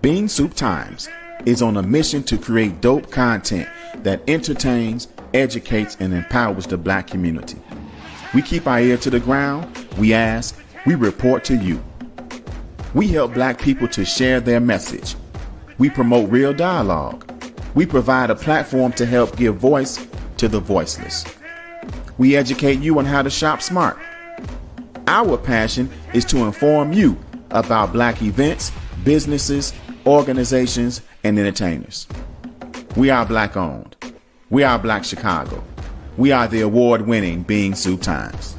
Bean Soup Times is on a mission to create dope content that entertains, educates, and empowers the Black community. We keep our ear to the ground, we ask, we report to you. We help Black people to share their message. We promote real dialogue. We provide a platform to help give voice to the voiceless. We educate you on how to shop smart. Our passion is to inform you about Black events, businesses, organizations, and entertainers. We are Black owned. We are Black Chicago. We are the award-winning Bean Soup Times.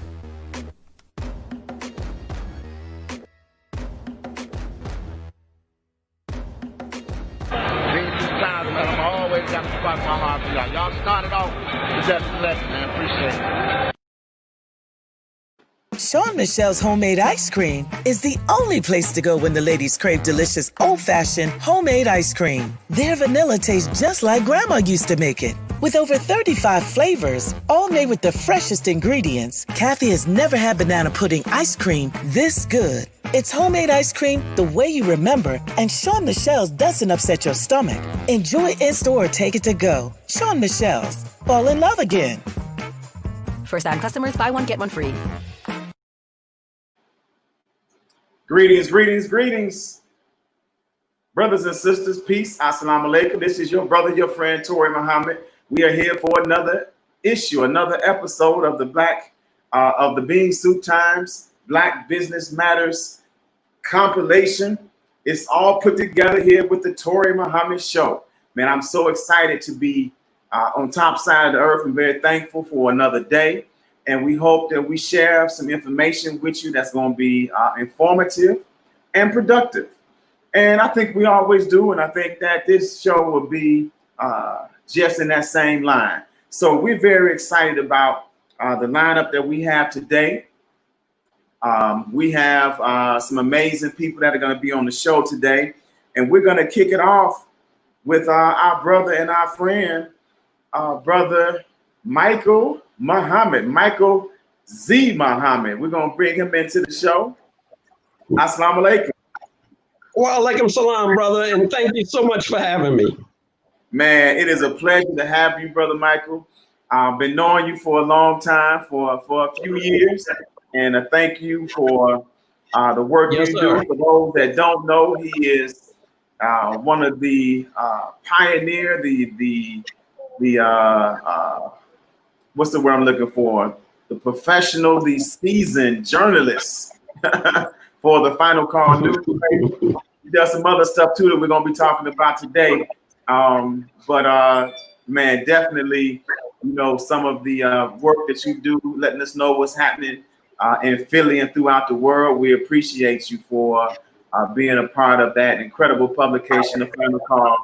Y'all started off with that lesson, man. Appreciate it. Sean Michelle's homemade ice cream is the only place to go when the ladies crave delicious old-fashioned homemade ice cream. Their vanilla tastes just like Grandma used to make it. With over 35 flavors, all made with the freshest ingredients, Kathy has never had banana pudding ice cream this good. It's homemade ice cream the way you remember, and Sean Michelle's doesn't upset your stomach. Enjoy in-store or take it to go. Sean Michelle's. Fall in love again. First-time customers, buy one, get one free. Greetings, greetings, greetings. Brothers and sisters, peace. Assalamu alaikum. This is your brother, your friend, Toure Muhammad. We are here for another issue, another episode of the Bean Soup Times Black Business Matters compilation. It's all put together here with the Toure Muhammad Show. Man, I'm so excited to be on top side of the earth. I'm very thankful for another day. And we hope that we share some information with you that's going to be informative and productive. And I think we always do. And I think that this show will be just in that same line. So we're very excited about the lineup that we have today. We have some amazing people that are going to be on the show today. And we're going to kick it off with our brother and our friend, Brother Michael Muhammad, Michael Z. Muhammad. We're going to bring him into the show. Assalamu alaikum. Wa alaikum salam, brother, and thank you so much for having me. Man, it is a pleasure to have you, Brother Michael. I've been knowing you for a long time, for a few years, and I thank you for the work you do. For those that don't know, he is one of the pioneer, what's the word I'm looking for? The professional, the seasoned journalist for the Final Call newspaper. He does some other stuff too that we're going to be talking about today. But man, definitely, you know, some of the work that you do, letting us know what's happening in Philly and throughout the world. We appreciate you for being a part of that incredible publication, the Final Call.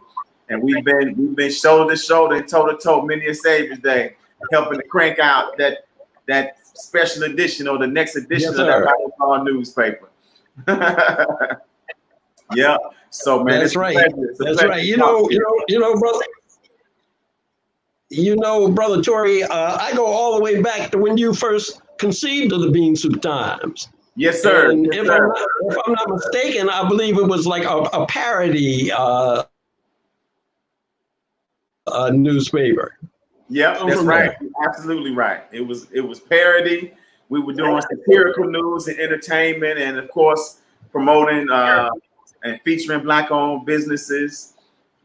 And we've been shoulder to shoulder and toe to toe many a Savior's Day, helping to crank out that special edition or the next edition of that Final Call newspaper. Yeah. So man, that's right. That's right. You know, brother. You know, Brother Toure, I go all the way back to when you first conceived of the Bean Soup Times. Yes, sir. And yes, if I'm not mistaken, I believe it was like a parody newspaper. Yeah, that's right. Absolutely right. It was parody. We were doing satirical news and entertainment, and of course promoting and featuring Black-owned businesses.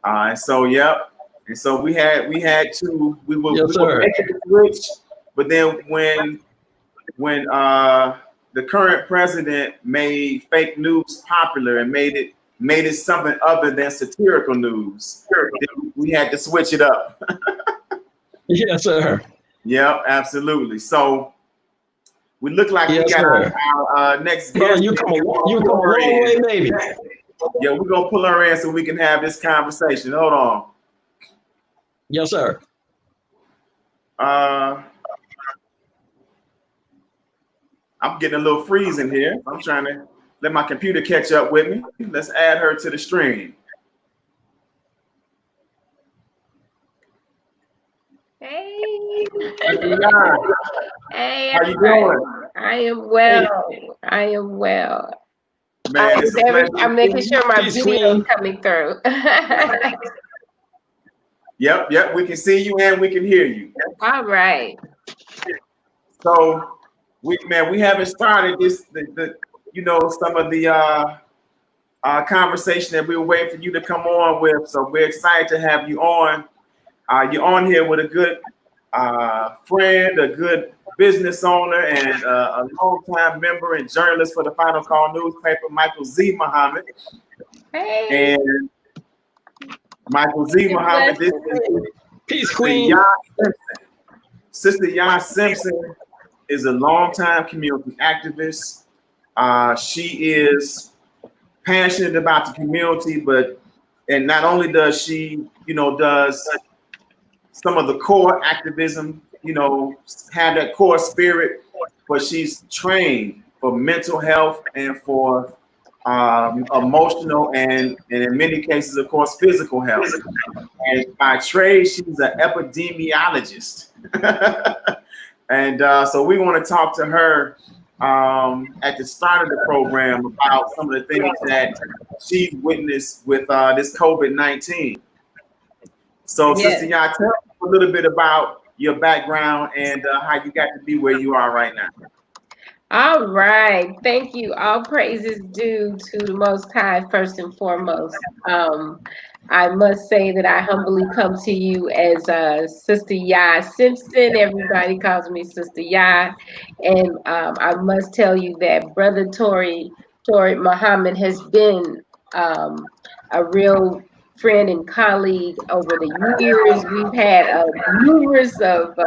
And so, yep. And so we had to we were making the switch, but then when the current president made fake news popular and made it something other than satirical news, we had to switch it up. Yes, sir. Yep, absolutely. So we look like we got our next guest. You come a long way, baby. Yeah, we're gonna pull her in so we can have this conversation. Hold on. Yes, sir. I'm getting a little freezing here. I'm trying to let my computer catch up with me. Let's add her to the stream. Hey. Hey, how you doing? I am well. I am well. Man, it's a pleasure. I'm making sure my Peace, video is Queen. coming through. Yep, we can see you and we can hear you. All right. So, we haven't started this, some of the conversation that we were waiting for you to come on with. So we're excited to have you on. You're on here with a good friend, a good business owner, and a longtime member and journalist for the Final Call newspaper, Michael Z. Muhammad. Hey. And Michael Z. Muhammad, this is Peace, Sister Queen. Yah Simpson. Sister Yah Simpson is a longtime community activist. She is passionate about the community, and not only does she, does some of the core activism, have that core spirit, but she's trained for mental health and for emotional and in many cases, of course, physical health. And by trade, she's an epidemiologist. And so we want to talk to her at the start of the program about some of the things that she's witnessed with this COVID-19. So, Yes. Sister Yah, tell us a little bit about your background and how you got to be where you are right now. All right. Thank you. All praises due to the Most High, first and foremost. I must say that I humbly come to you as Sister Yah Simpson. Everybody calls me Sister Yah. And I must tell you that Brother Toure Muhammad has been a real friend and colleague over the years. We've had numerous of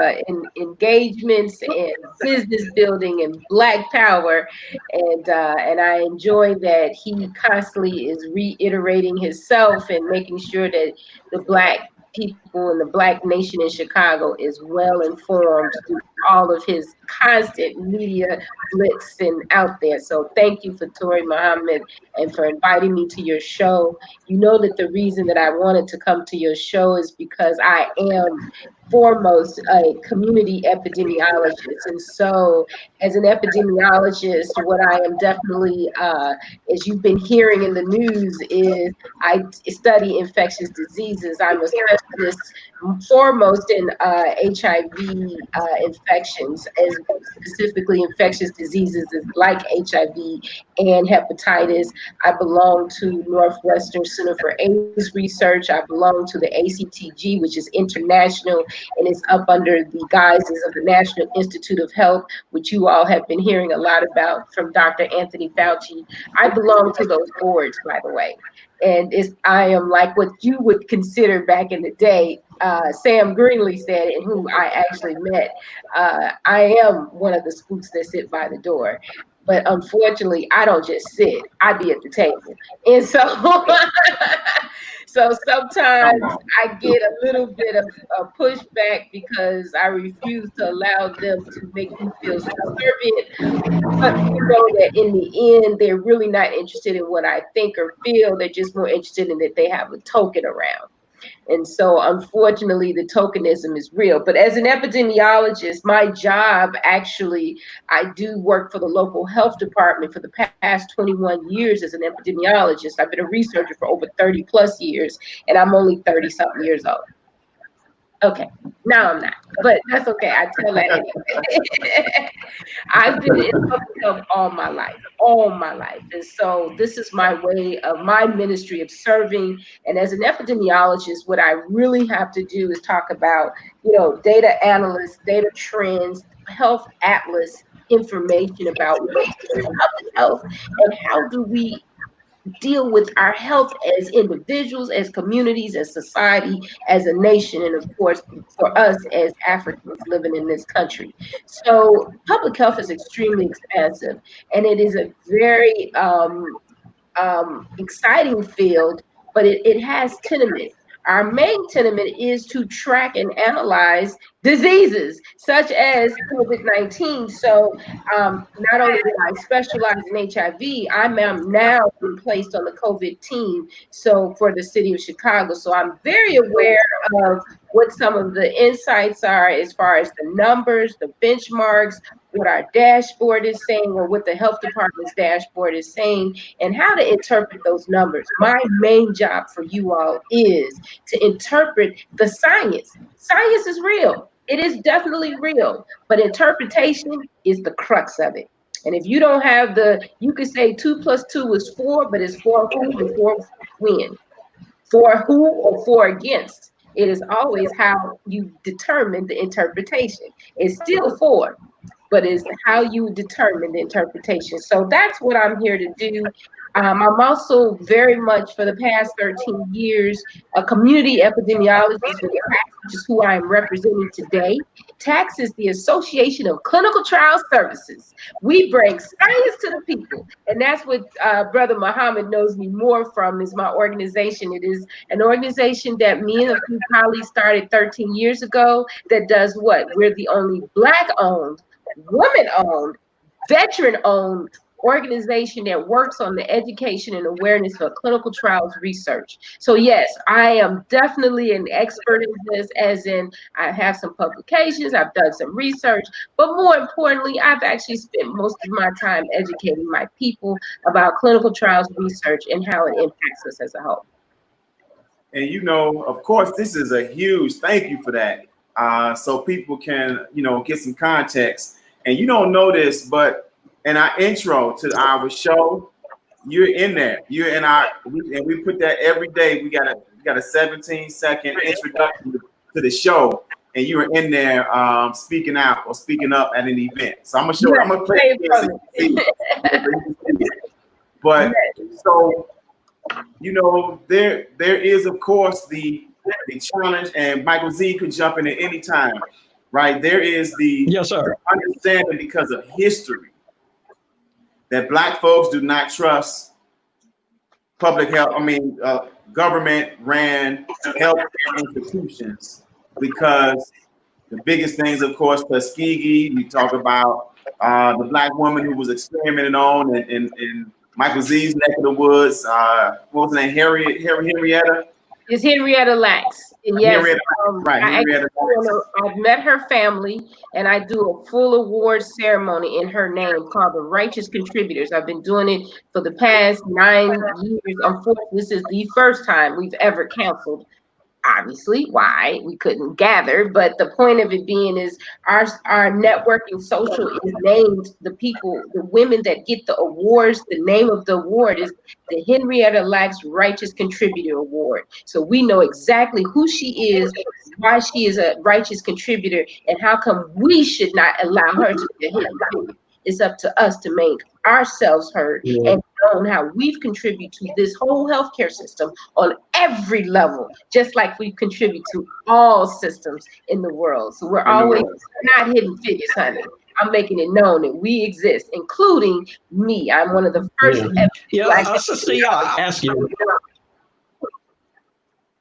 engagements and business building and Black power, and I enjoy that he constantly is reiterating himself and making sure that the Black people and the Black nation in Chicago is well informed through all of his constant media blitz and out there. So thank you for Toure Muhammad and for inviting me to your show. You know that the reason that I wanted to come to your show is because I am foremost a community epidemiologist. And so as an epidemiologist, what I am definitely, as you've been hearing in the news, is I study infectious diseases. I'm a specialist foremost in HIV infections, as specifically infectious diseases like HIV and hepatitis. I belong to Northwestern Center for AIDS Research. I belong to the ACTG, which is international, and it's up under the guises of the National Institute of Health, which you all have been hearing a lot about from Dr. Anthony Fauci. I belong to those boards, by the way. And I am like what you would consider back in the day, Sam Greenlee said, and who I actually met. I am one of the spooks that sit by the door. But unfortunately, I don't just sit, I be at the table. And so, so sometimes I get a little bit of pushback because I refuse to allow them to make me feel subservient. But you know that in the end, they're really not interested in what I think or feel. They're just more interested in that they have a token around. And so, unfortunately, the tokenism is real. But as an epidemiologist, my job actually, I do work for the local health department for the past 21 years as an epidemiologist. I've been a researcher for over 30 plus years, and I'm only 30 something years old. Okay, now I'm not, but that's okay. I tell that anyway. I've been in public health all my life. And so this is my way of my ministry of serving. And as an epidemiologist, what I really have to do is talk about, data analysts, data trends, health atlas information about what's in public health and how do we deal with our health as individuals, as communities, as society, as a nation, and of course, for us as Africans living in this country. So public health is extremely expansive, and it is a very exciting field, but it has tenement. Our main tenement is to track and analyze diseases such as COVID-19. So not only did I specialize in HIV, I'm now been placed on the COVID team. So for the city of Chicago. So I'm very aware of what some of the insights are as far as the numbers, the benchmarks, what our dashboard is saying or what the health department's dashboard is saying and how to interpret those numbers. My main job for you all is to interpret the science. Science is real. It is definitely real, but interpretation is the crux of it. And if you don't have you could say 2 plus 2 is 4, but it's 4 who and 4 when. For who or for against. It is always how you determine the interpretation. It's still for, but it's how you determine the interpretation. So that's what I'm here to do. I'm also very much, for the past 13 years, a community epidemiologist with TACS, which is who I am representing today. TACS is the Association of Clinical Trial Services. We bring science to the people, and that's what Brother Muhammad knows me more from, is my organization. It is an organization that me and a few colleagues started 13 years ago that does what? We're the only Black-owned, woman-owned, veteran-owned organization that works on the education and awareness for clinical trials research. So yes, I am definitely an expert in this, as in I have some publications, I've done some research, but more importantly, I've actually spent most of my time educating my people about clinical trials research and how it impacts us as a whole. And of course, this is a huge thank you for that. So people can, get some context. And you don't know this, but in our intro to our show, you're in there. You're in and we put that every day. We got a 17-second introduction to the show, and you were in there speaking out or speaking up at an event. So I'm gonna play this. But so there is of course the challenge, and Michael Z could jump in at any time, right? There is the understanding because of history that Black folks do not trust public health. Government ran health institutions because the biggest things, of course, Tuskegee. You talk about the Black woman who was experimented on in Michael Z's neck of the woods. What was her name? Henrietta? It's Henrietta Lacks. And yes, Henrietta Lacks. I've met her family, and I do a full award ceremony in her name called the Righteous Contributors. I've been doing it for the past 9 years. Unfortunately, this is the first time we've ever canceled. Obviously, why we couldn't gather, but the point of it being is our networking social is named the people, the women that get the awards. The name of the award is the Henrietta Lacks Righteous Contributor Award. So we know exactly who she is, why she is a righteous contributor, and how come we should not allow her to be a hidden figure. It's up to us to make ourselves heard and known how we've contributed to this whole healthcare system on every level, just like we contribute to all systems in the world. So we're always not hidden figures, honey. I'm making it known that we exist, including me. I'm one of the first.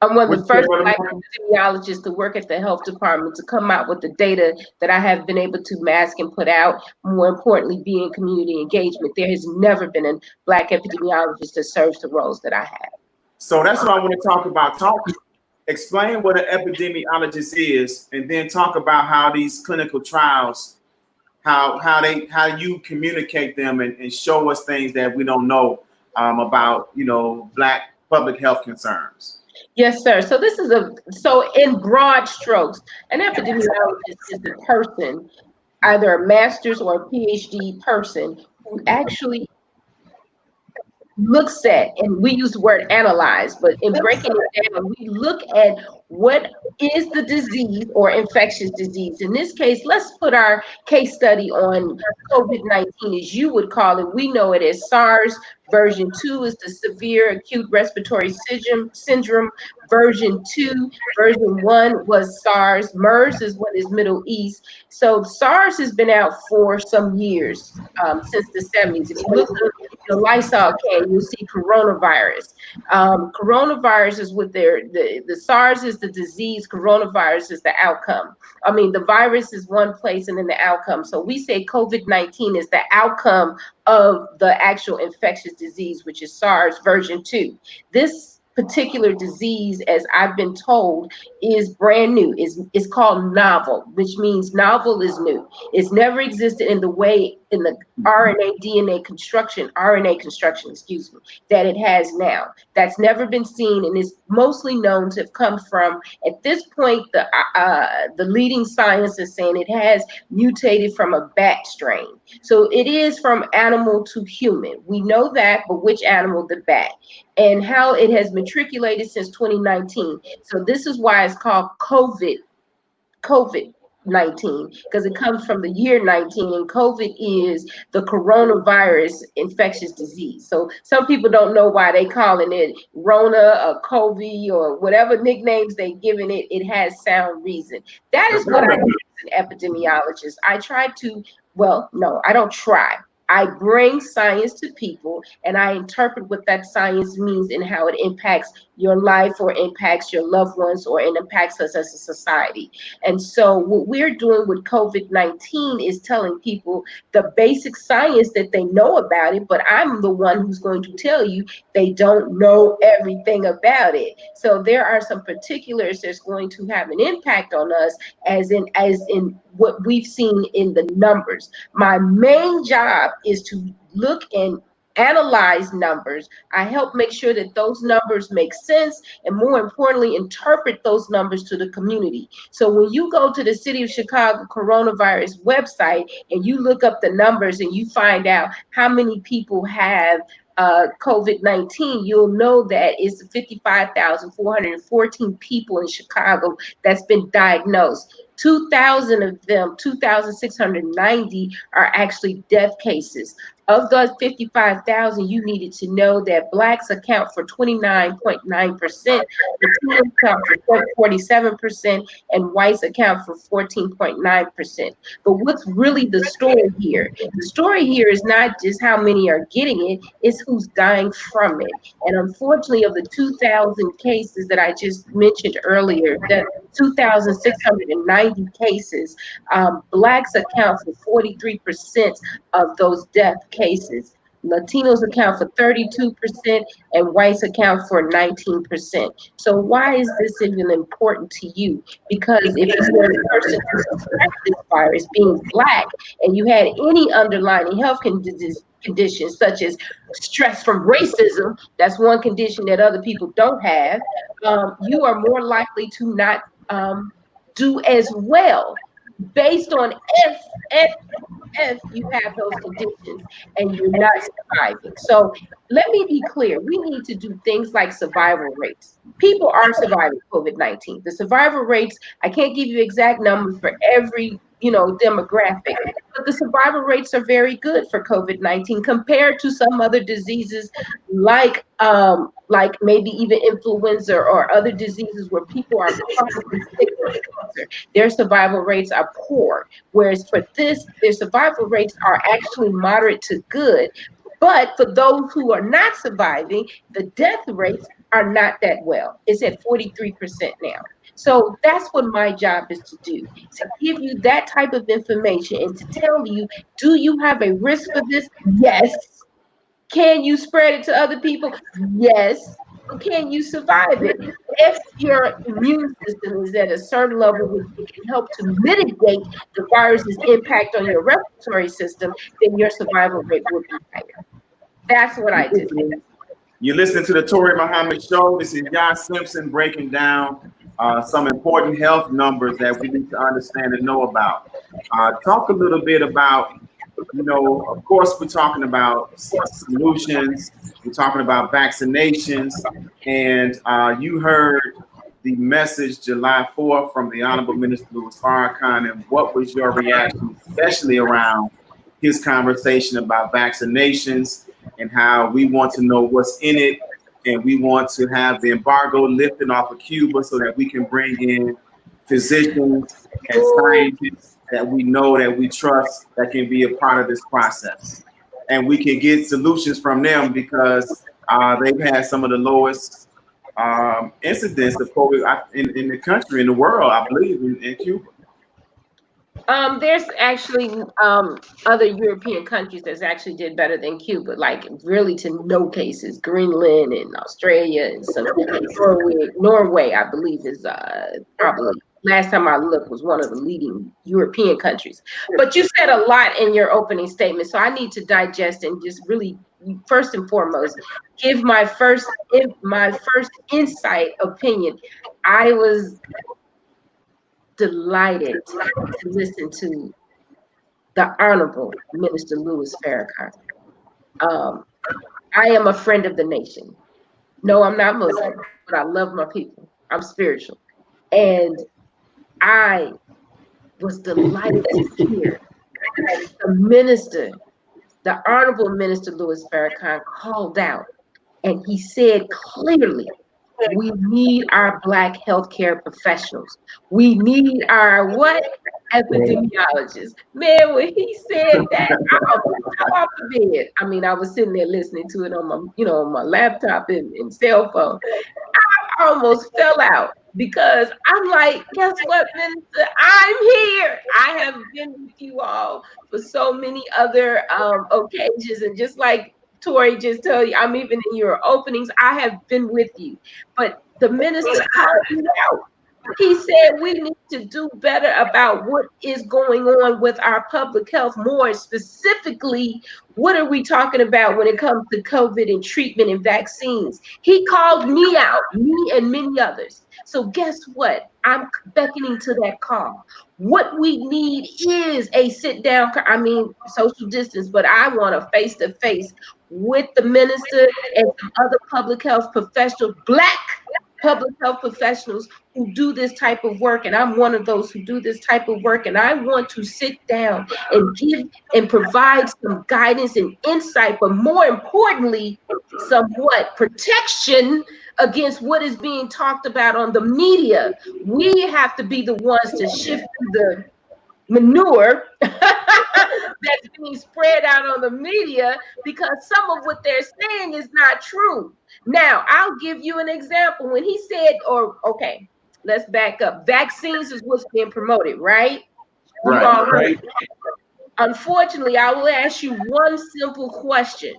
I'm one of the first Black epidemiologists to work at the health department to come out with the data that I have been able to mask and put out. More importantly, be in community engagement. There has never been a Black epidemiologist that serves the roles that I have. So that's what I want to talk about. Explain what an epidemiologist is, and then talk about how these clinical trials, how you communicate them and show us things that we don't know about, Black public health concerns. Yes, sir. So this is so in broad strokes, an epidemiologist is a person, either a master's or a PhD person, who actually looks at, and we use the word analyze, but in breaking it down, we look at what is the disease or infectious disease. In this case, let's put our case study on COVID-19, as you would call it. We know it as SARS. Version 2 is the severe acute respiratory syndrome. Version 2, version 1 was SARS. MERS is what is Middle East. So SARS has been out for some years, since the 70s. If you look at the Lysol can, you'll see coronavirus. Coronavirus is what the SARS is the disease, coronavirus is the outcome. The virus is one place and then the outcome. So we say COVID-19 is the outcome of the actual infectious disease, which is SARS version 2. This particular disease, as I've been told, is brand new. It's called novel, which means novel is new. It's never existed in the way, in the RNA construction, excuse me, that it has now. That's never been seen, and is mostly known to have come from, at this point, the leading science is saying it has mutated from a bat strain. So it is from animal to human. We know that, but which animal? The bat. And how it has matriculated since 2019. So this is why it's called COVID-19, because it comes from the year 19, and COVID is the coronavirus infectious disease. So some people don't know why they calling it Rona or COVID or whatever nicknames they giving it. It has sound reason. That is what I do as an epidemiologist. I try to, well, no, I don't try. I bring science to people, and I interpret what that science means and how it impacts your life, or impacts your loved ones, or it impacts us as a society. And so what we're doing with COVID-19 is telling people the basic science that they know about it, but I'm the one who's going to tell you they don't know everything about it. So there are some particulars that's going to have an impact on us, as in what we've seen in the numbers. My main job is to look and analyze numbers. I help make sure that those numbers make sense, and more importantly, interpret those numbers to the community. So when you go to the City of Chicago coronavirus website and you look up the numbers and you find out how many people have COVID-19, you'll know that it's 55,414 people in Chicago that's been diagnosed. 2,000 of them, 2,690 are actually death cases. Of those 55,000, you needed to know that Blacks account for 29.9%, Latinos account for 47%, and whites account for 14.9%. But what's really the story here? The story here is not just how many are getting it, it's who's dying from it. And unfortunately, of the 2,000 cases that I just mentioned earlier, that 2,690 cases, Blacks account for 43% of those death cases. Latinos account for 32%, and whites account for 19%. So why is this even important to you? Because if you're a person who suspects this virus, being Black, and you had any underlying health conditions such as stress from racism, that's one condition that other people don't have, you are more likely to not do as well, based on if you have those conditions and you're not surviving. So let me be clear. We need to do things like survival rates. People are surviving COVID-19. The survival rates, I can't give you exact numbers for every demographic, but the survival rates are very good for COVID-19 compared to some other diseases like maybe even influenza or other diseases where people are chronically sick with cancer. Their survival rates are poor, whereas for this, their survival rates are actually moderate to good. But for those who are not surviving, the death rates are not that well. It's at 43% now. So that's what my job is to do, to give you that type of information and to tell you, do you have a risk for this? Yes. Can you spread it to other people? Yes. But can you survive it? If your immune system is at a certain level where it can help to mitigate the virus's impact on your respiratory system, then your survival rate will be higher. That's what I do. You're listening to the Toure Muhammad Show. This is Simpson breaking down some important health numbers that we need to understand and know about. Talk a little bit about, of course, we're talking about solutions. We're talking about vaccinations. And you heard the message July 4th from the Honorable Minister Louis Farrakhan. And what was your reaction, especially around his conversation about vaccinations and how we want to know what's in it, and we want to have the embargo lifted off of Cuba so that we can bring in physicians and scientists that we know, that we trust, that can be a part of this process. And we can get solutions from them because they've had some of the lowest incidents of COVID in the country, in the world, I believe, in Cuba. There's actually other European countries that's actually did better than Cuba, like really to no cases. Greenland and Australia and some Norway, I believe, is probably last time I looked was one of the leading European countries. But you said a lot in your opening statement, so I need to digest and just really first and foremost give my first insight opinion. I was delighted to listen to the Honorable Minister Louis Farrakhan. I am a friend of the nation. No, I'm not Muslim, but I love my people. I'm spiritual. And I was delighted to hear that the minister, the Honorable Minister Louis Farrakhan, called out and he said clearly, we need our Black healthcare professionals. We need our what? Epidemiologists. Man, when he said that, I almost fell off the bed. I mean, I was sitting there listening to it on my, on my laptop and cell phone. I almost fell out because I'm like, guess what, Minister? I'm here. I have been with you all for so many other occasions, and just like Toure just tell you, I'm even in your openings. I have been with you, but the minister called me out. He said we need to do better about what is going on with our public health. More specifically, what are we talking about when it comes to COVID and treatment and vaccines? He called me out, me and many others. So guess what? I'm beckoning to that call. What we need is a sit down, social distance, but I want a face to face with the minister and some other public health professionals, Black public health professionals who do this type of work. And I'm one of those who do this type of work. And I want to sit down and give and provide some guidance and insight, but more importantly, somewhat protection against what is being talked about on the media. We have to be the ones to shift the manure that's being spread out on the media, because some of what they're saying is not true. Now, I'll give you an example. When he said, okay, let's back up. Vaccines is what's being promoted, right? You've all heard. Unfortunately, I will ask you one simple question.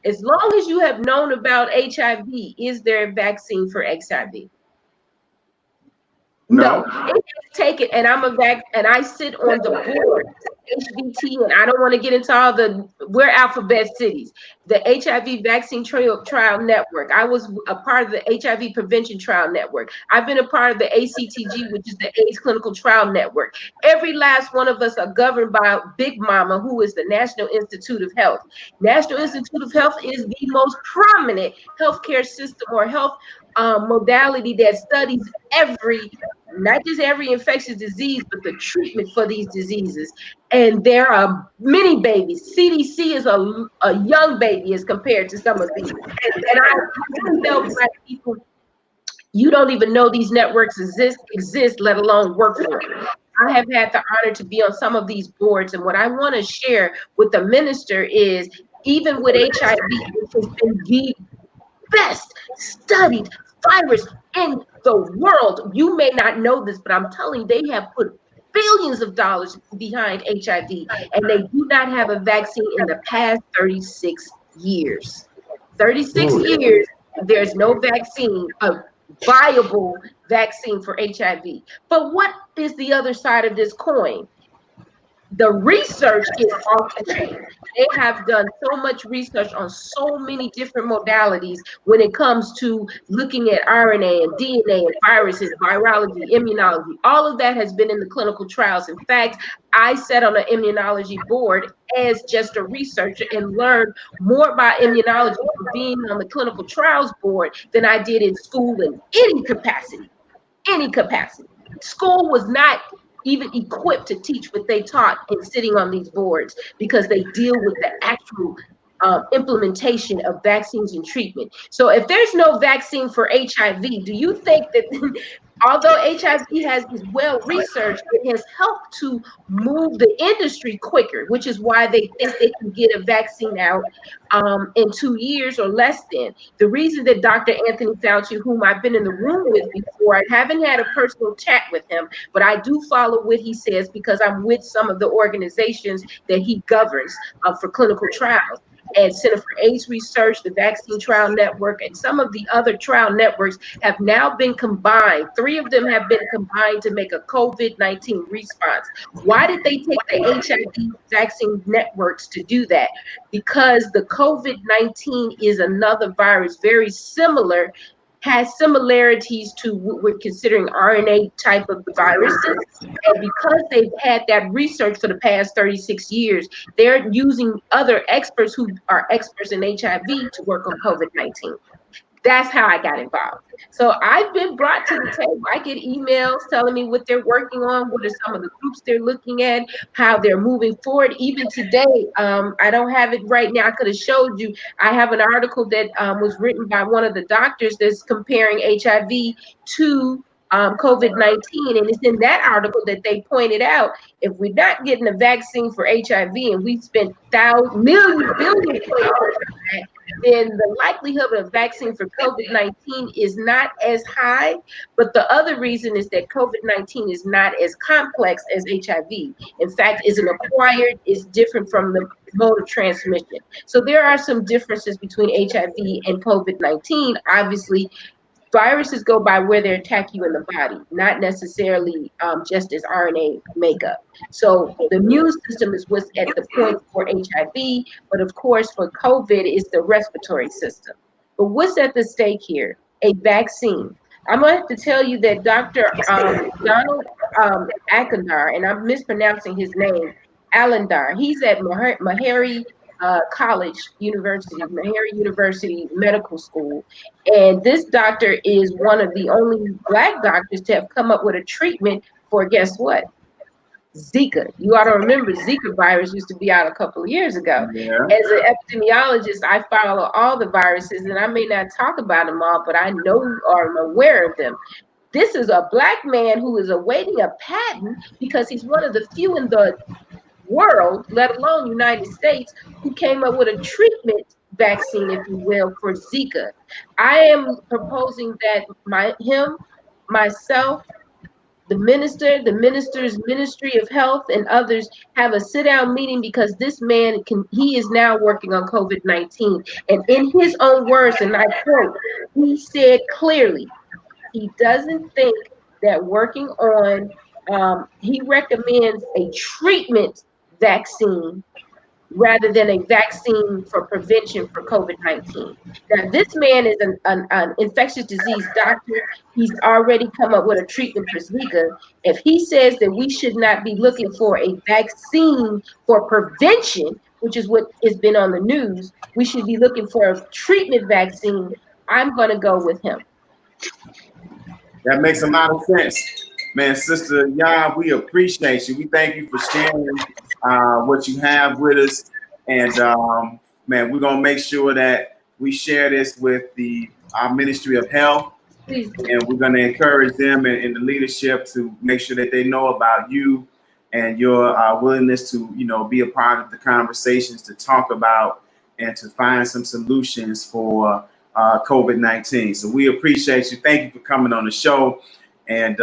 As long as you have known about HIV, is there a vaccine for HIV? No, it's taken, and and I sit on the board, HVT, and I don't want to get into all we're alphabet cities, the HIV Vaccine Trial Network. I was a part of the HIV Prevention Trial Network. I've been a part of the ACTG, which is the AIDS Clinical Trial Network. Every last one of us are governed by Big Mama, who is the National Institute of Health. National Institute of Health is the most prominent healthcare system or health modality that studies not just every infectious disease, but the treatment for these diseases. And there are many babies. CDC is a young baby as compared to some of these. And I tell Black people, you don't even know these networks exist, let alone work for them. I have had the honor to be on some of these boards. And what I want to share with the minister is, even with HIV, which has been the best studied virus in the world. You may not know this, but I'm telling you, they have put billions of dollars behind HIV, and they do not have a vaccine in the past 36 years. 36 years, there's no vaccine, a viable vaccine for HIV. But what is the other side of this coin? The research is off the chain. They have done so much research on so many different modalities when it comes to looking at RNA and DNA and viruses, virology, immunology. All of that has been in the clinical trials. In fact, I sat on an immunology board as just a researcher and learned more about immunology from being on the clinical trials board than I did in school in any capacity. School was not even equipped to teach what they taught in sitting on these boards, because they deal with the actual implementation of vaccines and treatment. So if there's no vaccine for HIV, do you think that Although HIV is well researched, it has helped to move the industry quicker, which is why they think they can get a vaccine out in 2 years or less than. The reason that Dr. Anthony Fauci, whom I've been in the room with before, I haven't had a personal chat with him, but I do follow what he says because I'm with some of the organizations that he governs for clinical trials. And Center for AIDS Research, the Vaccine Trial Network, and some of the other trial networks have now been combined. 3 of them have been combined to make a COVID-19 response. Why did they take the HIV vaccine networks to do that? Because the COVID-19 is another virus very similar, has similarities to what we're considering RNA type of viruses. And because they've had that research for the past 36 years, they're using other experts who are experts in HIV to work on COVID-19. That's how I got involved. So I've been brought to the table. I get emails telling me what they're working on, what are some of the groups they're looking at, how they're moving forward. Even today, I don't have it right now. I could have showed you. I have an article that was written by one of the doctors that's comparing HIV to COVID-19. And it's in that article that they pointed out, if we're not getting a vaccine for HIV and we spent billions then the likelihood of a vaccine for COVID-19 is not as high. But the other reason is that COVID-19 is not as complex as HIV. In fact, is an acquired, is different from the mode of transmission. So there are some differences between HIV and COVID-19. Obviously, viruses go by where they attack you in the body, not necessarily just as RNA makeup. So the immune system is what's at the point for HIV, but of course for COVID is the respiratory system. But what's at the stake here? A vaccine. I'm going to have to tell you that Dr. Donald Akandar, and I'm mispronouncing his name, Alandar, he's at Meharry University Medical School. And this doctor is one of the only Black doctors to have come up with a treatment for, guess what? Zika. You ought to remember Zika virus used to be out a couple of years ago. Yeah. As an epidemiologist, I follow all the viruses, and I may not talk about them all, but I know or am aware of them. This is a Black man who is awaiting a patent because he's one of the few in the world, let alone United States, who came up with a treatment vaccine, if you will, for Zika. I am proposing that myself, the minister's Ministry of Health, and others have a sit-down meeting because this man he is now working on COVID-19. And in his own words, and I quote, he said clearly, he doesn't think that working on, he recommends a treatment vaccine rather than a vaccine for prevention for COVID-19. Now, this man is an infectious disease doctor. He's already come up with a treatment for Zika. If he says that we should not be looking for a vaccine for prevention, which is what has been on the news, we should be looking for a treatment vaccine, I'm going to go with him. That makes a lot of sense. Man, Sister Yah, we appreciate you. We thank you for sharing what you have with us. And man, we're gonna make sure that we share this with our Ministry of Health. Please. And we're gonna encourage them and the leadership to make sure that they know about you and your willingness to, be a part of the conversations to talk about and to find some solutions for COVID-19. So we appreciate you. Thank you for coming on the show. And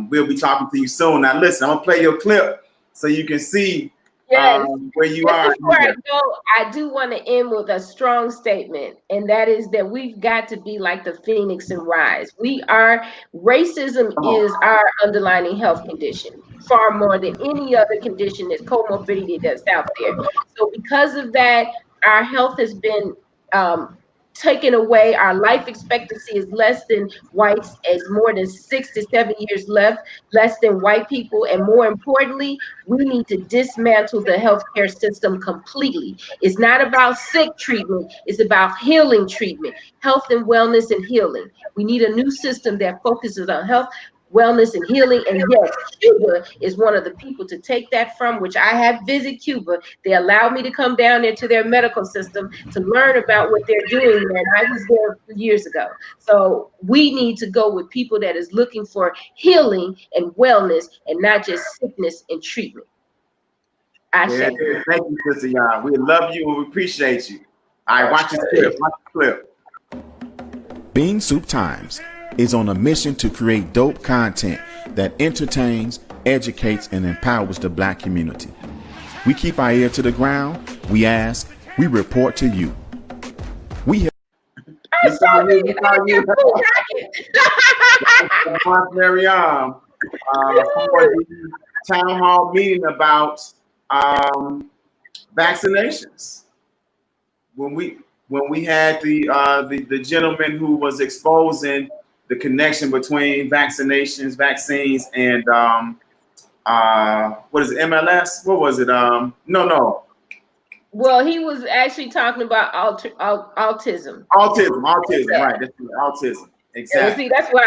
we'll be talking to you soon. Now, listen, I'm gonna play your clip so you can see where you are. Before I go, I do want to end with a strong statement, and that is that we've got to be like the phoenix and rise. Racism is our underlying health condition, far more than any other condition that's comorbidity that's out there. So because of that, our health has been taken away. Our life expectancy is less than whites, as more than 6 to 7 years less than white people. And more importantly, we need to dismantle the healthcare system completely. It's not about sick treatment, it's about healing treatment, health and wellness and healing. We need a new system that focuses on health, wellness and healing. And yes, Cuba is one of the people to take that from, which I have visited Cuba. They allowed me to come down there to their medical system to learn about what they're doing there. And I was there years ago. So we need to go with people that is looking for healing and wellness and not just sickness and treatment. Yeah, thank you, Sister Yan. We love you and we appreciate you. All right, watch this clip. Watch the clip. Bean Soup Times is on a mission to create dope content that entertains, educates, and empowers the Black community. We keep our ear to the ground. We ask. We report to you. We have. Town hall meeting about vaccinations. When we had the gentleman who was exposing the connection between vaccinations, vaccines, and what is it, MLS? What was it? No. Well, he was actually talking about autism. Autism, right? That's autism. Exactly. Well, see, that's why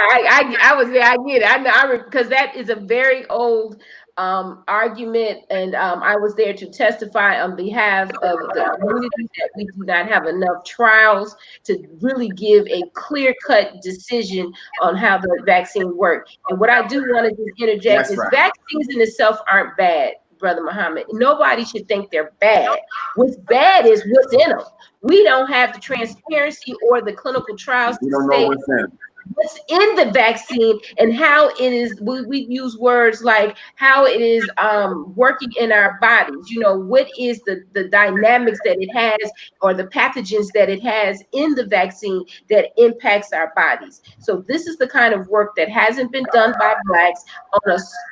I was there. I get it. I know because that is a very old argument, and I was there to testify on behalf of the community that we do not have enough trials to really give a clear-cut decision on how the vaccine works. And what I do want to just interject is vaccines in itself aren't bad, Brother Muhammad. Nobody should think they're bad. What's bad is what's in them. We don't have the transparency or the clinical trials to say what's in the vaccine and how it is. We use words like how it is working in our bodies. You know, what is the dynamics that it has or the pathogens that it has in the vaccine that impacts our bodies. So this is the kind of work that hasn't been done by Blacks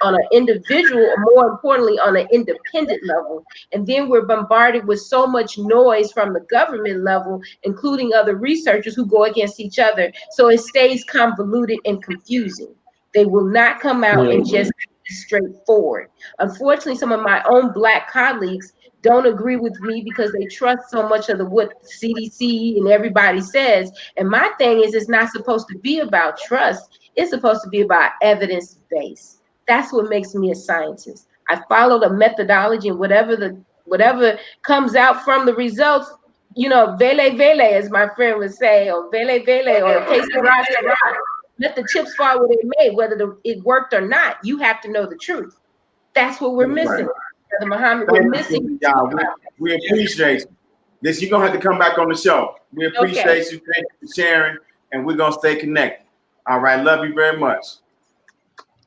on an individual, or more importantly, on an independent level. And then we're bombarded with so much noise from the government level, including other researchers who go against each other. So it stays convoluted and confusing. They will not come out and just be straightforward. Unfortunately, some of my own Black colleagues don't agree with me because they trust so much of what CDC and everybody says. And my thing is, it's not supposed to be about trust. It's supposed to be about evidence-based. That's what makes me a scientist. I follow the methodology, and whatever comes out from the results, you know, vele, as my friend would say, or vele, or que sera, sera. Let the chips fall where they may, whether it worked or not. You have to know the truth. That's what we're missing. Brother Muhammad, we're missing. We appreciate you. This, you're going to have to come back on the show. We appreciate you. Thank you for sharing, and we're going to stay connected. All right. Love you very much.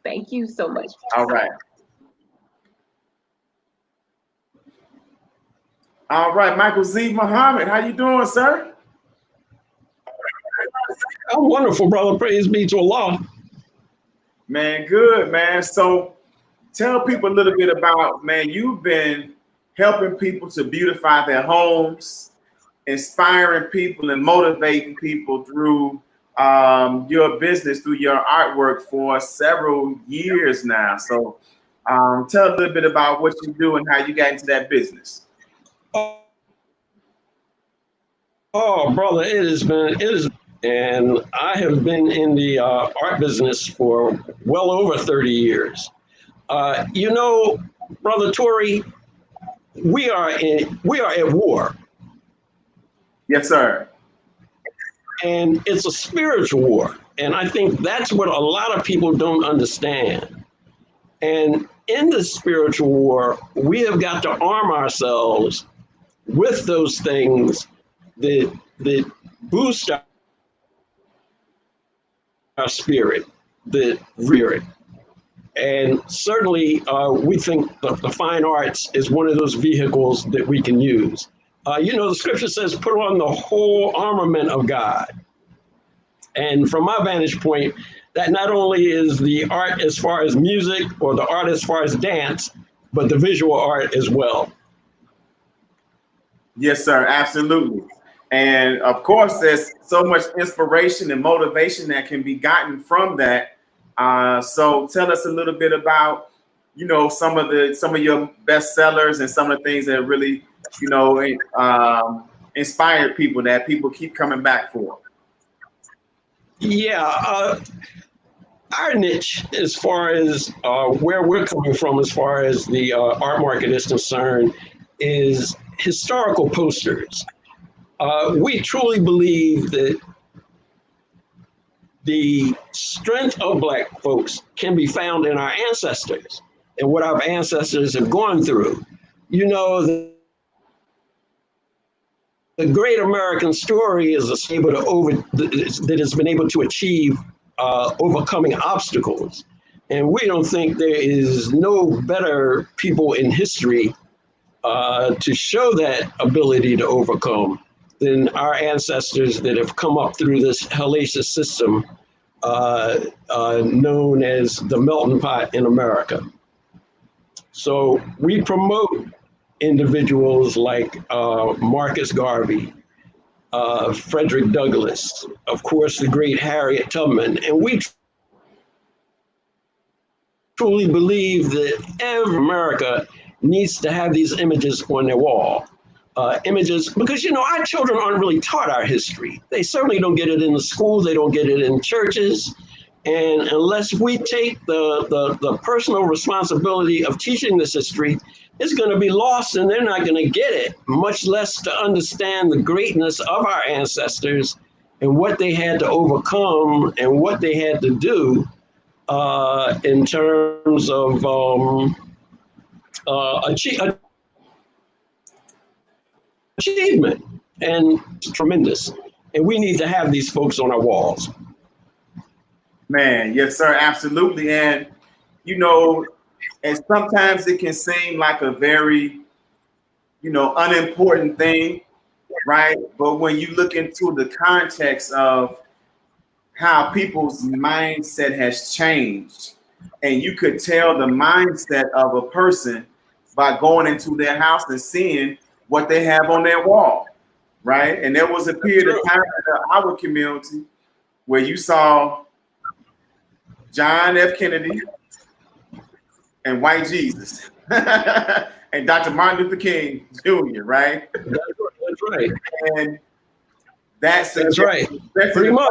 Thank you so much. All right. All right, Michael Z. Muhammad, how you doing, sir? I'm wonderful, brother. Praise be to Allah. Man, good, man. So tell people a little bit about, man, you've been helping people to beautify their homes, inspiring people and motivating people through your business, through your artwork for several years now. So tell a little bit about what you do and how you got into that business. Oh, brother, it is, and I have been in the art business for well over 30 years. You know, Brother Toure, we are at war. Yes, sir. And it's a spiritual war. And I think that's what a lot of people don't understand. And in the spiritual war, we have got to arm ourselves with those things that boost our spirit, that rear it. And certainly we think the fine arts is one of those vehicles that we can use. You know, the scripture says, put on the whole armament of God. And from my vantage point, that not only is the art as far as music or the art as far as dance, but the visual art as well. Yes, sir, absolutely. And of course, there's so much inspiration and motivation that can be gotten from that. So tell us a little bit about, you know, some of your best sellers and some of the things that really, you know, inspired people that people keep coming back for. Yeah. our niche, as far as where we're coming from, as far as the art market is concerned, is historical posters. We truly believe that the strength of Black folks can be found in our ancestors and what our ancestors have gone through. You know, the great American story is that has been able to achieve overcoming obstacles. And we don't think there is no better people in history to show that ability to overcome than our ancestors that have come up through this hellacious system known as the melting pot in America. So we promote individuals like Marcus Garvey, Frederick Douglass, of course, the great Harriet Tubman, and we truly believe that every America needs to have these images on their wall. Images, because, you know, our children aren't really taught our history. They certainly don't get it in the school. They don't get it in churches. And unless we take the personal responsibility of teaching this history, it's going to be lost and they're not going to get it, much less to understand the greatness of our ancestors and what they had to overcome and what they had to do in terms of achievement. And it's tremendous. And we need to have these folks on our walls. Man, yes, sir, absolutely. And, you know, and sometimes it can seem like a very, you know, unimportant thing, right? But when you look into the context of how people's mindset has changed, and you could tell the mindset of a person by going into their house and seeing what they have on their wall, right? And there was a period of time in our community where you saw John F. Kennedy and white Jesus and Dr. Martin Luther King Jr., right? That's right. And that's right. Pretty much.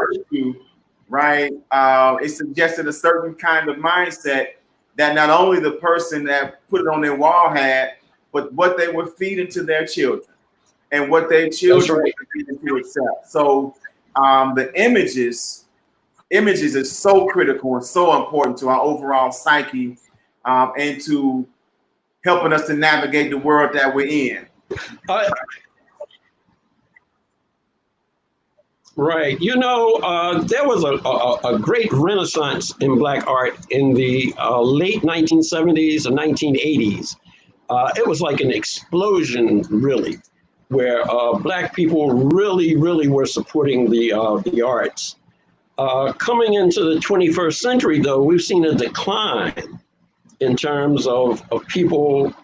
Right? It suggested a certain kind of mindset that not only the person that put it on their wall had, but what they were feeding to their children and what their children were feeding to itself. So the images is so critical and so important to our overall psyche and to helping us to navigate the world that we're in. Right. You know, there was a great renaissance in Black art in the late 1970s and 1980s. It was like an explosion, really, where Black people really were supporting the arts. Coming into the 21st century, though, we've seen a decline in terms of people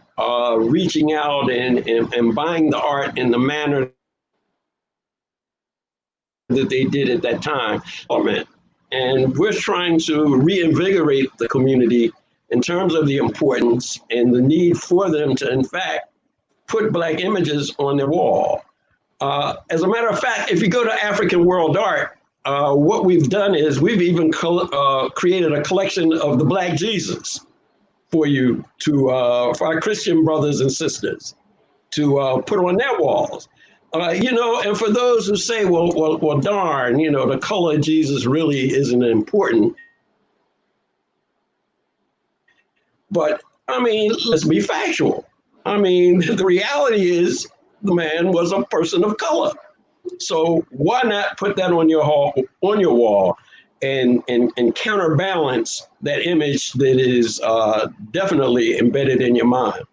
reaching out and buying the art in the manner that they did at that time. And we're trying to reinvigorate the community in terms of the importance and the need for them to, in fact, put Black images on their wall. As a matter of fact, if you go to African World Art, what we've done is we've even created a collection of the Black Jesus for you to, for our Christian brothers and sisters to put on their walls. You know, and for those who say, well, darn, you know, the color of Jesus really isn't important. But I mean, let's be factual. I mean, the reality is the man was a person of color. So why not put that on your wall and counterbalance that image that is definitely embedded in your mind,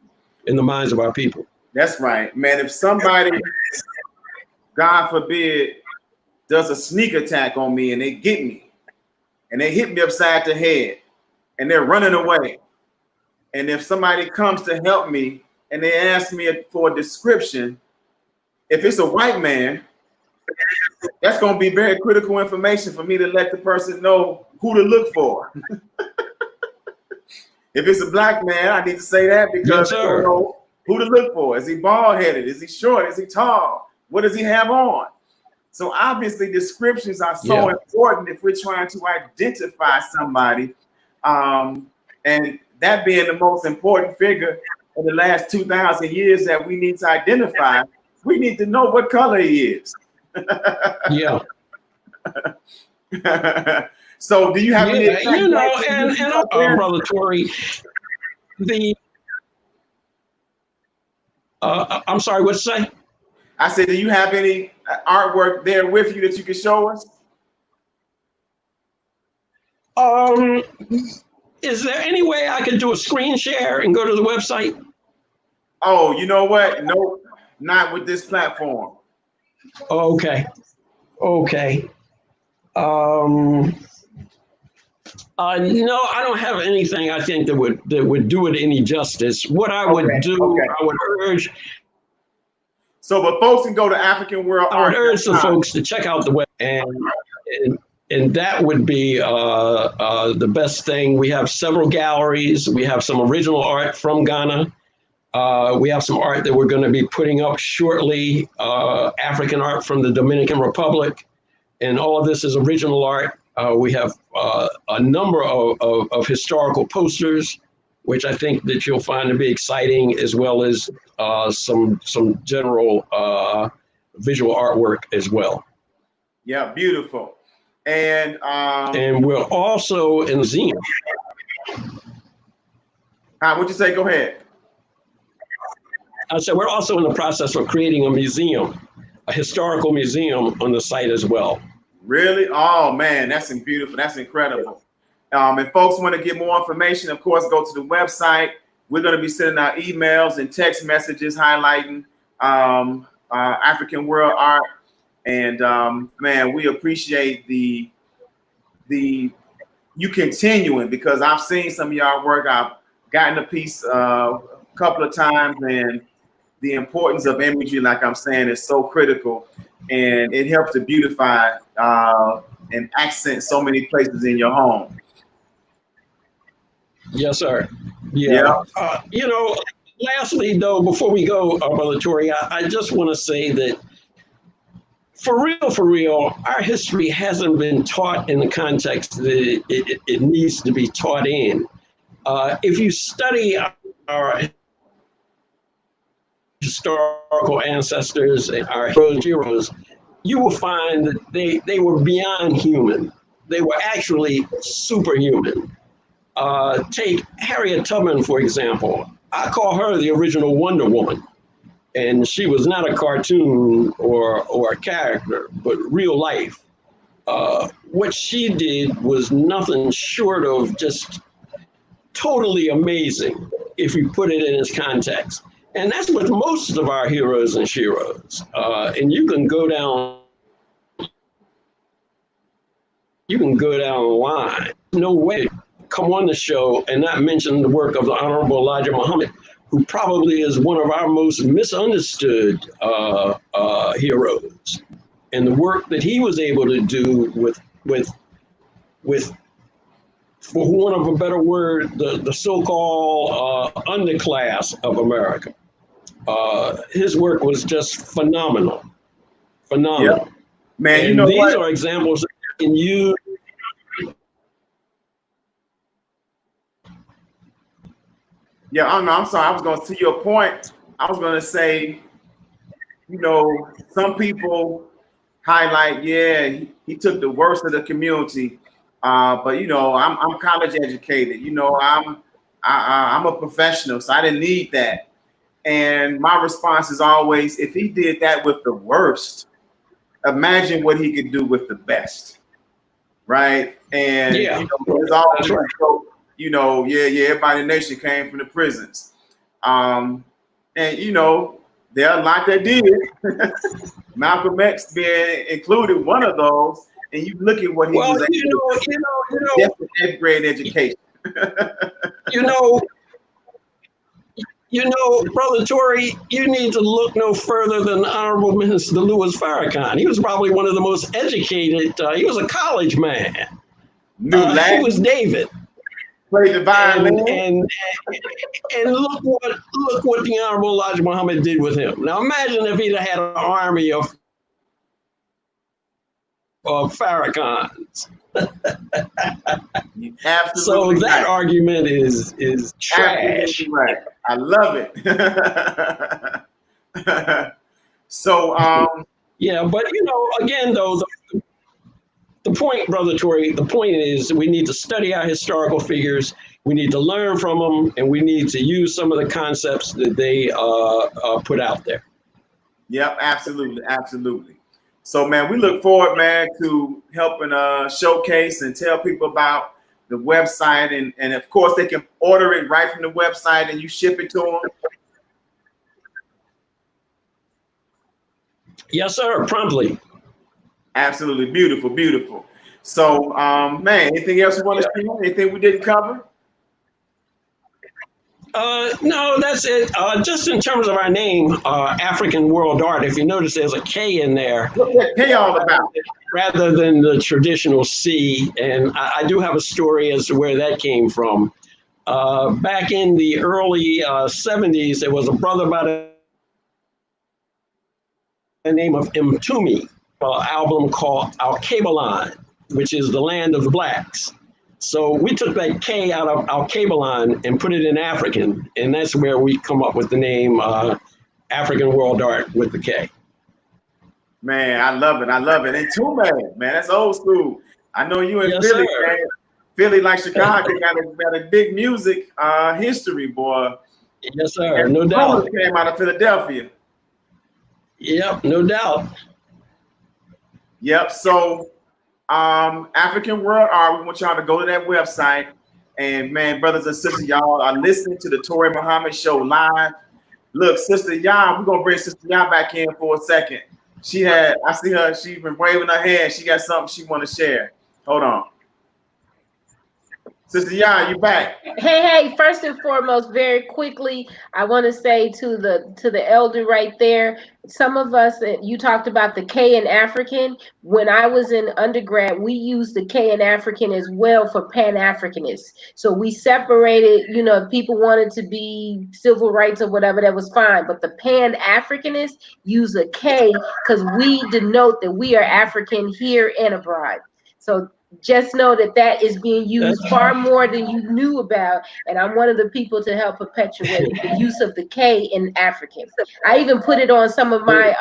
in the minds of our people. That's right, man. If somebody, God forbid, does a sneak attack on me and they get me and they hit me upside the head and they're running away, and if somebody comes to help me and they ask me for a description, if it's a white man, that's going to be very critical information for me to let the person know who to look for. If it's a Black man, I need to say that because I don't know who to look for. Is he bald headed? Is he short? Is he tall? What does he have on? So obviously descriptions are so important if we're trying to identify somebody. And that being the most important figure in the last 2,000 years that we need to identify, we need to know what color he is. Yeah. So do you have any? You know, and Brother Toure, I'm sorry, what'd you say? I said, do you have any artwork there with you that you can show us? Is there any way I could do a screen share and go to the website? Oh, you know what? No, not with this platform. Okay. Okay. No, I don't have anything I think that would do it any justice. What I would do, I would urge. So, but folks can go to African World I would urge the folks to check out the web, and that would be the best thing. We have several galleries. We have some original art from Ghana. We have some art that we're going to be putting up shortly, African art from the Dominican Republic. And all of this is original art. We have a number of historical posters, which I think that you'll find to be exciting, as well as some general visual artwork as well. Yeah, beautiful. And we're also in the museum. What'd you say? Go ahead. I said we're also in the process of creating a museum, a historical museum on the site as well. Really? Oh man, that's beautiful. That's incredible. If folks want to get more information, of course, go to the website. We're going to be sending out emails and text messages highlighting African World Art. And man, we appreciate the you continuing, because I've seen some of y'all work. I've gotten a piece a couple of times, and the importance of imagery, like I'm saying, is so critical, and it helps to beautify and accent so many places in your home. Yes, sir. Yeah. You know, lastly, though, before we go, Brother Toure, I just want to say that for real, our history hasn't been taught in the context that it needs to be taught in. If you study our historical ancestors and our heroes, you will find that they were beyond human. They were actually superhuman. Take Harriet Tubman, for example. I call her the original Wonder Woman. And she was not a cartoon or a character, but real life. What she did was nothing short of just totally amazing if you put it in its context. And that's with most of our heroes and sheroes. And you can go down the line. No way come on the show and not mention the work of the Honorable Elijah Muhammad, who probably is one of our most misunderstood heroes. And the work that he was able to do with for want of a better word, the so-called underclass of America. His work was just phenomenal. Yep. Man, and you know these are examples that you can use. Yeah, I'm sorry. I was going to your point. I was going to say, you know, some people highlight, he took the worst of the community. But you know, I'm college educated. You know, I'm a professional, so I didn't need that. And my response is always, if he did that with the worst, imagine what he could do with the best, right? And you know, there's always, you know, everybody in the nation came from the prisons, and you know, there are a lot that did. Malcolm X being included, one of those. And you look at what he was able to do. That's an 8th grade education. you know, Brother Toure, you need to look no further than Honorable Minister Louis Farrakhan. He was probably one of the most educated. He was a college man. He was David. Played the violin. And look what the Honorable Elijah Muhammad did with him. Now imagine if he'd had an army of Farrakhan's. So Absolutely that right. argument is trash. Absolutely right. I love it. So Yeah, but again, though, the point, Brother Toure, the point is we need to study our historical figures. We need to learn from them, and we need to use some of the concepts that they put out there. yep, absolutely, absolutely. So man, we look forward, man, to helping showcase and tell people about the website, and of course they can order it right from the website and you ship it to them. Yes, sir, promptly. Absolutely beautiful, beautiful. So man, anything else you want to say? Anything we didn't cover? No, that's it. Just in terms of our name, African World Art, if you notice there's a K in there. What's that K all about? Rather than the traditional C. And I do have a story as to where that came from. Back in the early 70s, there was a brother by the name of Mtumi, an album called Al-Kabelan, which is the land of the blacks. So we took that K out of Al-Kabelan and put it in African, and that's where we come up with the name African World Art with the K. Man, I love it. I love it. And Toure, man, that's old school. I know you in Yes, Philly, sir. man. Philly, like Chicago, got a big music history, boy. Yes, sir. And No doubt. Toure came out of Philadelphia. Yep, no doubt. Yep. So, African World Art, we want y'all to go to that website. And man, brothers and sisters, y'all are listening to the Toure Muhammad Show live. Look, Sister Yah, we're gonna bring Sister Yah back in for a second. I see her, she's been waving her hand. She got something she want to share. Hold on. Sister Yah, you back. Hey, first and foremost, very quickly, I want to say to the elder right there, some of us, you talked about the K in African. When I was in undergrad, we used the K in African as well for Pan-Africanists. So we separated, if people wanted to be civil rights or whatever, that was fine. But the Pan-Africanists use a K because we denote that we are African here and abroad. So just know that is being used far more than you knew about, and I'm one of the people to help perpetuate the use of the K in African. I even put it on some of my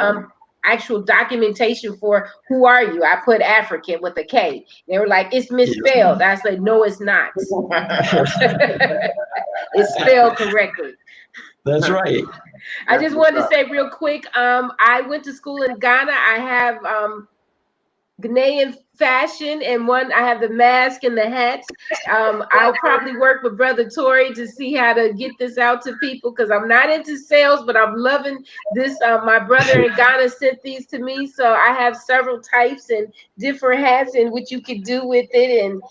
actual documentation for who are you. I put African with a K. They were like, it's misspelled. I said, no, it's not. It's spelled correctly. That's right. I just wanted to say real quick, I went to school in Ghana. I have Ghanaian fashion, and I have the mask and the hats. I'll probably work with Brother Toure to see how to get this out to people, because I'm not into sales, but I'm loving this. My brother in Ghana sent these to me, so I have several types and different hats and what you could do with it, and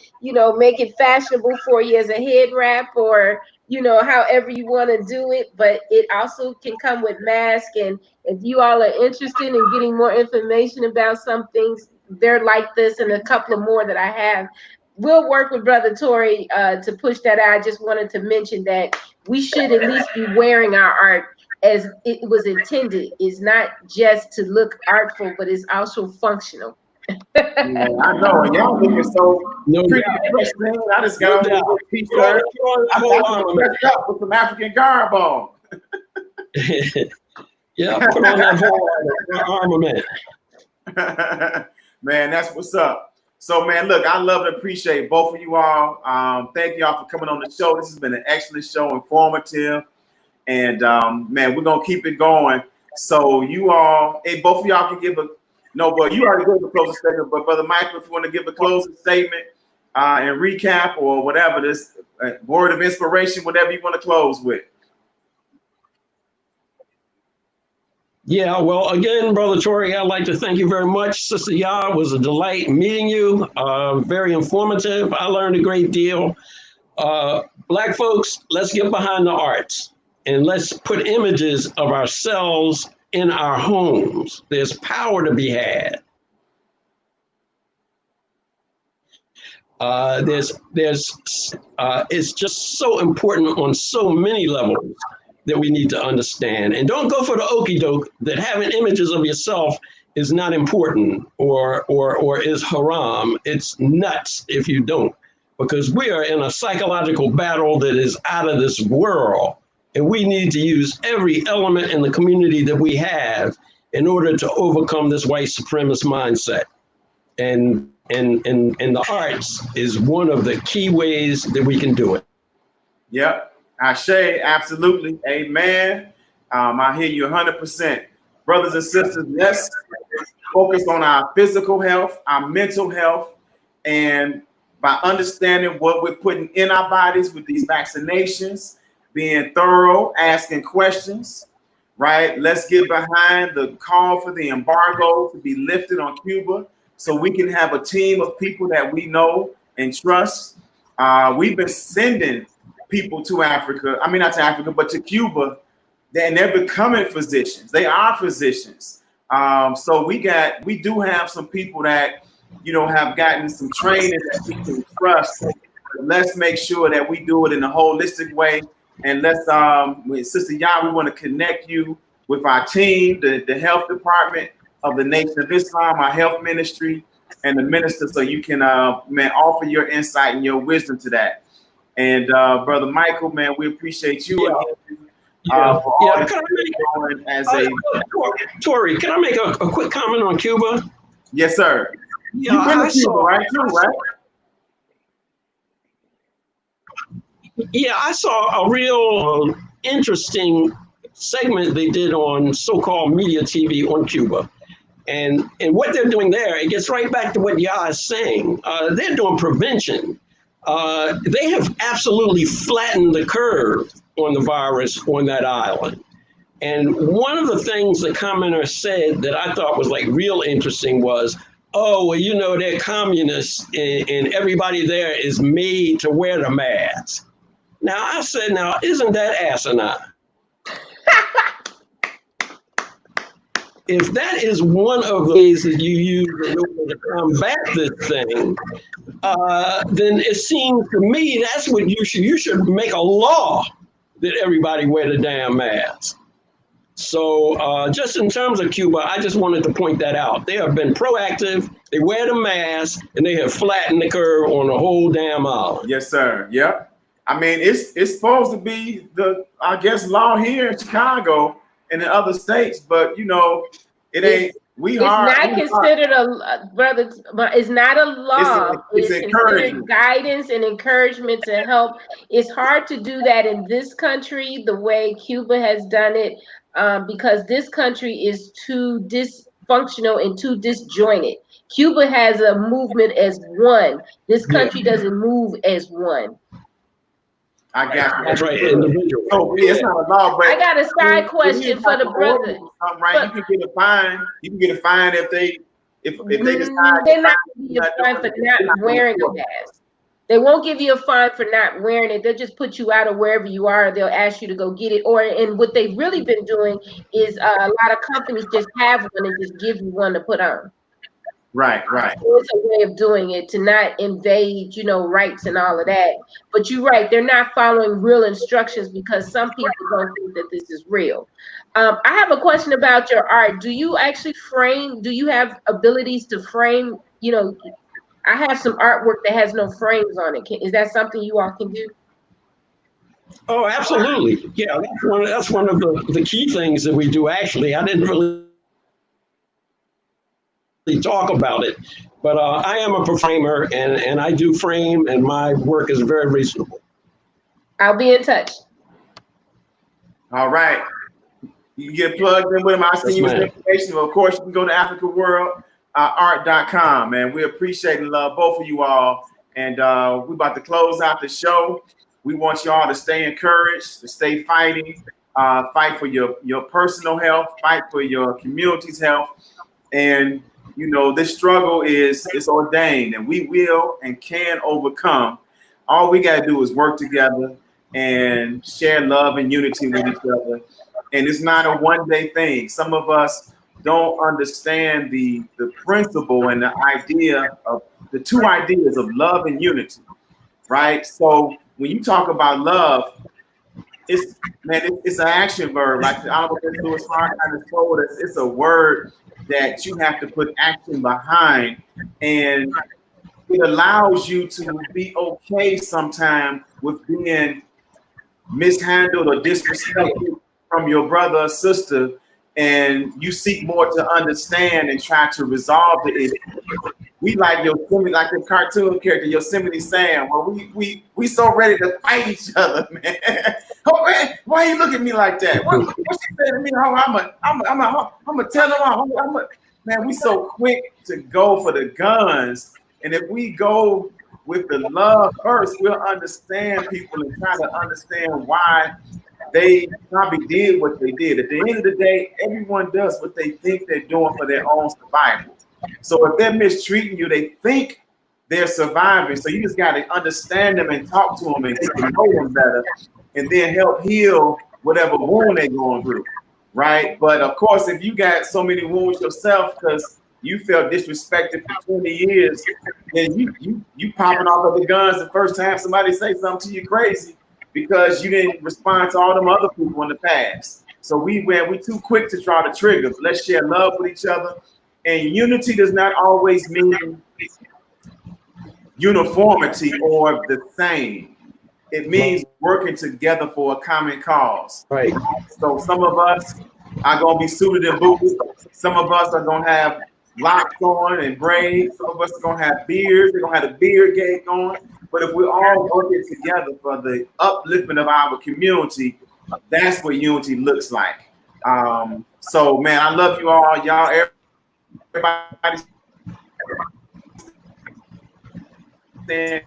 make it fashionable for you as a head wrap, or however you want to do it. But it also can come with mask, and if you all are interested in getting more information about some things, they're like this and a couple of more that I have. We'll work with Brother Toure to push that out. I just wanted to mention that we should at least be wearing our art as it was intended. It's not just to look artful, but it's also functional. Yeah, I know. Y'all looking so pretty fresh, man. I just got on a t-shirt. I'm dressed up with some African garb on. Yeah, put on that whole armament. Man, that's what's up. So, man, look, I love and appreciate both of you all. Thank you all for coming on the show. This has been an excellent show, informative. And, man, we're going to keep it going. So you all, hey, both of y'all can give but you already gave a closing statement. But, Brother Michael, if you want to give a closing statement and recap or whatever, this word of inspiration, whatever you want to close with. Yeah, well, again, Brother Toure, I'd like to thank you very much. Sister Yah, it was a delight meeting you. Very informative. I learned a great deal. Black folks, let's get behind the arts and let's put images of ourselves in our homes. There's power to be had. It's just so important on so many levels that we need to understand. And don't go for the okey doke that having images of yourself is not important or is haram. It's nuts if you don't, because we are in a psychological battle that is out of this world. And we need to use every element in the community that we have in order to overcome this white supremacist mindset. And the arts is one of the key ways that we can do it. Yep. Ashe, absolutely. Amen. I hear you 100%. Brothers and sisters, let's focus on our physical health, our mental health, and by understanding what we're putting in our bodies with these vaccinations, being thorough, asking questions, right? Let's get behind the call for the embargo to be lifted on Cuba so we can have a team of people that we know and trust. We've been sending people to Africa, I mean, not to Africa, but to Cuba, and they're becoming physicians. They are physicians. So we do have some people that, have gotten some training that we can trust. Let's make sure that we do it in a holistic way. And let's, Sister Yah, we want to connect you with our team, the health department of the Nation of Islam, our health ministry, and the minister, so you can, offer your insight and your wisdom to that. And Brother Michael, man, we appreciate you. Toure, can I make a quick comment on Cuba? Yes, sir. Yeah, You've been to Cuba, right? Yeah, I saw a real interesting segment they did on so-called media TV on Cuba. And what they're doing there, it gets right back to what Yah is saying. They're doing prevention. They have absolutely flattened the curve on the virus on that island. And one of the things the commenter said that I thought was like real interesting was, oh, well, they're communists and everybody there is made to wear the mask. Now, I said, now, isn't that asinine? If that is one of the ways that you use in order to combat this thing, then it seems to me that's what you should make a law that everybody wear the damn mask. So just in terms of Cuba, I just wanted to point that out. They have been proactive, they wear the mask, and they have flattened the curve on the whole damn island. Yes, sir. Yep. I mean, it's supposed to be law here in Chicago and in other states, but it ain't. It's not considered it's not a law. It's considered guidance and encouragement to help. It's hard to do that in this country the way Cuba has done it, because this country is too dysfunctional and too disjointed. Cuba has a movement as one. This country doesn't move as one. I got you. That's right. Individual. Oh, it's not a law, but I got a side question for the brother. Right, you can get a fine. You can get a fine if they decide. They're not going to give you a fine for not wearing a mask. They won't give you a fine for not wearing it. They'll just put you out of wherever you are. They'll ask you to go get it. And what they've really been doing is a lot of companies just have one and just give you one to put on. Right. So it's a way of doing it to not invade, rights and all of that. But you're right, they're not following real instructions because some people don't think that this is real. I have a question about your art. Do you actually frame? Do you have abilities to frame? I have some artwork that has no frames on it. Is that something you all can do? Oh, absolutely. Yeah, that's one of the key things that we do. Actually, I didn't really talk about it, but I am a framer and I do frame, and my work is very reasonable. I'll be in touch. All right. You get plugged in with him. I'll send you his information. Of course, you can go to AfricaWorldArt.com, man. We appreciate and love both of you all. And we're about to close out the show. We want you all to stay encouraged, to stay fighting, fight for your personal health, fight for your community's health. And this struggle is ordained, and we will and can overcome. All we got to do is work together and share love and unity with each other. And it's not a one-day thing. Some of us don't understand the principle and the idea of the two ideas of love and unity, right? So when you talk about love, it's an action verb. Like the Honorable Louis Farrakhan has told us, it's a word that you have to put action behind, and it allows you to be okay sometimes with being mishandled or disrespected from your brother or sister, and you seek more to understand and try to resolve the issue. We like Yosemite, like the cartoon character Yosemite Sam. Well, we so ready to fight each other, man. Oh man, why you look at me like that? What she said to me? Oh, I'm a tell them. Man, we so quick to go for the guns, and if we go with the love first, we'll understand people and try to understand why they probably did what they did. At the end of the day, everyone does what they think they're doing for their own survival. So if they're mistreating you, they think they're surviving. So you just got to understand them and talk to them and get to know them better, and then help heal whatever wound they're going through, right? But of course, if you got so many wounds yourself because you felt disrespected for 20 years, then you popping off of the guns the first time somebody say something to you crazy because you didn't respond to all them other people in the past. So we too quick to draw the triggers. Let's share love with each other. And unity does not always mean uniformity or the same. It means working together for a common cause. Right. So some of us are going to be suited and booted. Some of us are going to have locks on and braids. Some of us are going to have beards. They're going to have a beard gate on. But if we're all working together for the upliftment of our community, that's what unity looks like. So, man, I love you all. Y'all, everybody stand.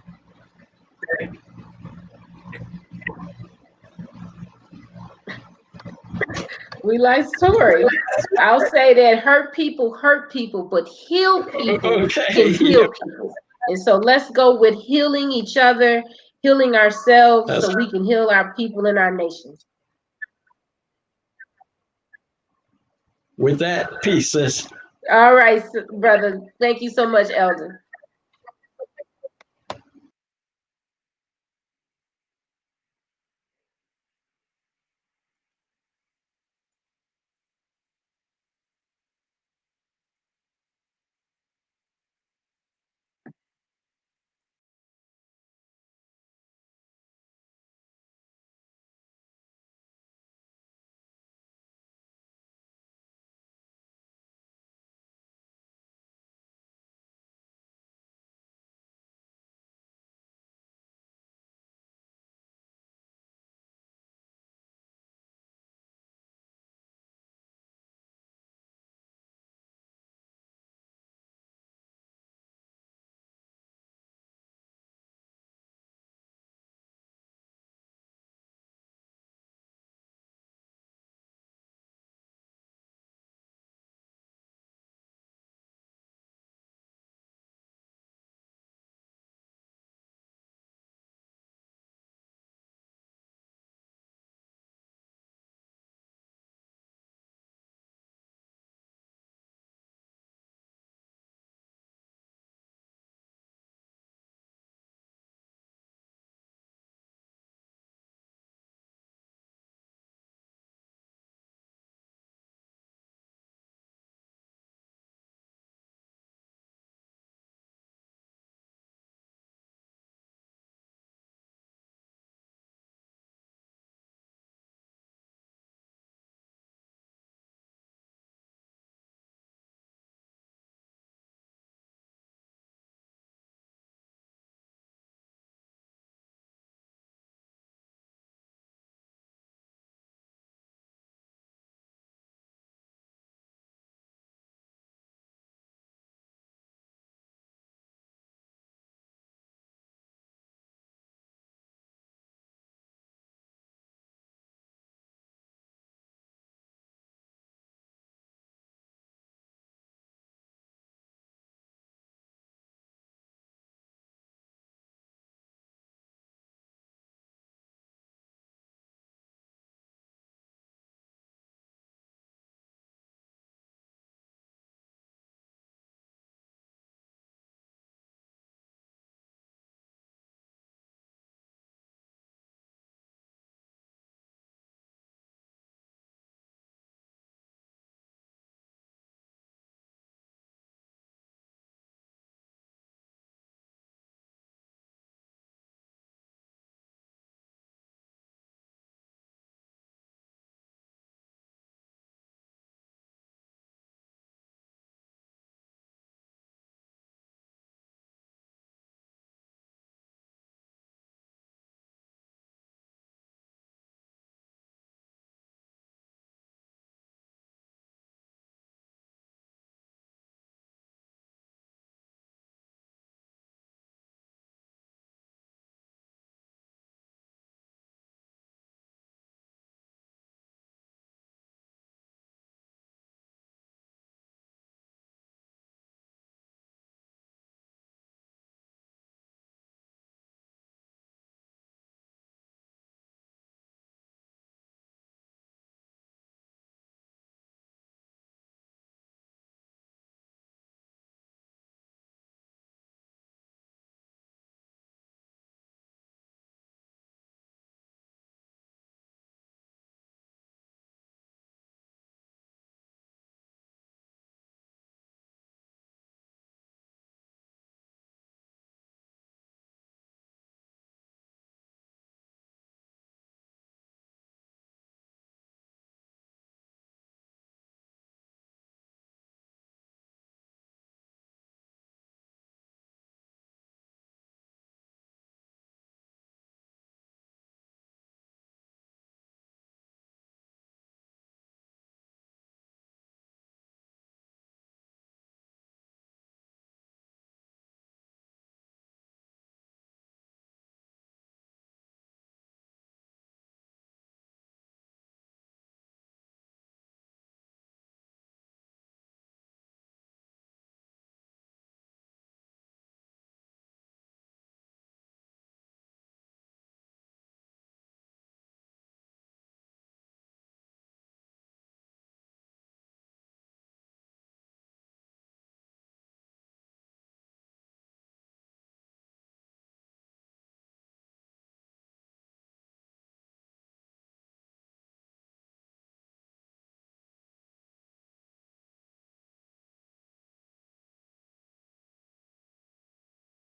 We like Toure. I'll say that hurt people, but heal people can heal people. And so let's go with healing each other, healing ourselves, so we can heal our people and our nations. With that, peace, sis. All right, brother. Thank you so much, Elder.